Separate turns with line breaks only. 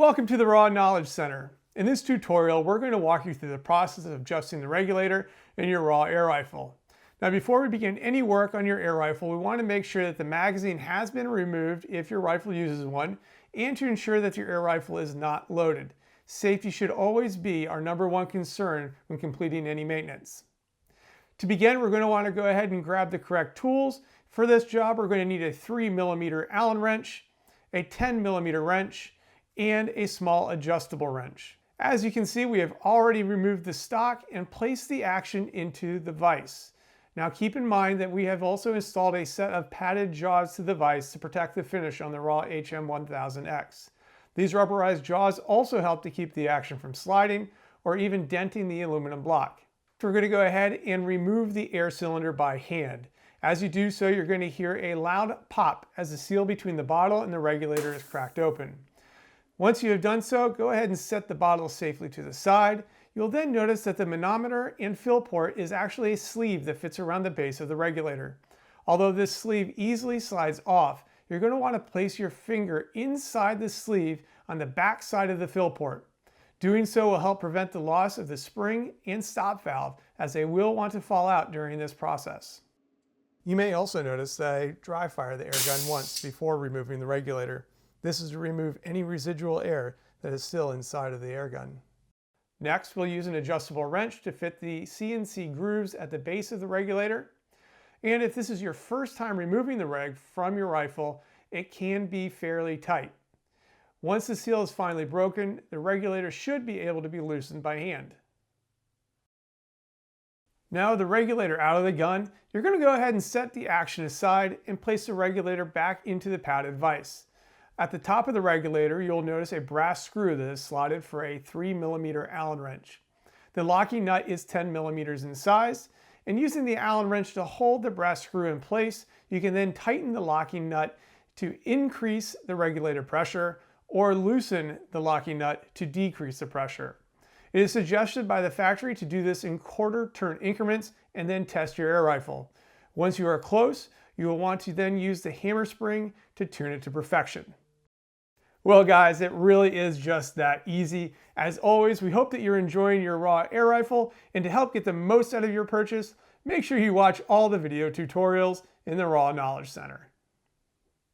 Welcome to the Raw Knowledge Center. In this tutorial, we're going to walk you through the process of adjusting the regulator in your raw air rifle. Now, before we begin any work on your air rifle, we want to make sure that the magazine has been removed if your rifle uses one, and to ensure that your air rifle is not loaded. Safety should always be our #1 concern when completing any maintenance. To begin, we're going to want to go ahead and grab the correct tools. For this job, we're going to need a 3mm Allen wrench, a 10mm wrench, and a small adjustable wrench. As you can see, we have already removed the stock and placed the action into the vise. Now keep in mind that we have also installed a set of padded jaws to the vise to protect the finish on the raw HM1000X. These rubberized jaws also help to keep the action from sliding or even denting the aluminum block. So we're going to go ahead and remove the air cylinder by hand. As you do so, you're going to hear a loud pop as the seal between the bottle and the regulator is cracked open. Once you have done so, go ahead and set the bottle safely to the side. You'll then notice that the manometer and fill port is actually a sleeve that fits around the base of the regulator. Although this sleeve easily slides off, you're going to want to place your finger inside the sleeve on the back side of the fill port. Doing so will help prevent the loss of the spring and stop valve, as they will want to fall out during this process. You may also notice that I dry fire the air gun once before removing the regulator. This is to remove any residual air that is still inside of the air gun. Next, we'll use an adjustable wrench to fit the CNC grooves at the base of the regulator. And if this is your first time removing the reg from your rifle, it can be fairly tight. Once the seal is finally broken, the regulator should be able to be loosened by hand. Now with the regulator out of the gun, you're going to go ahead and set the action aside and place the regulator back into the padded vise. At the top of the regulator, you'll notice a brass screw that is slotted for a 3mm Allen wrench. The locking nut is 10mm in size, and using the Allen wrench to hold the brass screw in place, you can then tighten the locking nut to increase the regulator pressure or loosen the locking nut to decrease the pressure. It is suggested by the factory to do this in quarter-turn increments and then test your air rifle. Once you are close, you will want to then use the hammer spring to tune it to perfection. Well guys, it really is just that easy. As always, we hope that you're enjoying your raw air rifle, and to help get the most out of your purchase, make sure you watch all the video tutorials in the Raw Knowledge Center.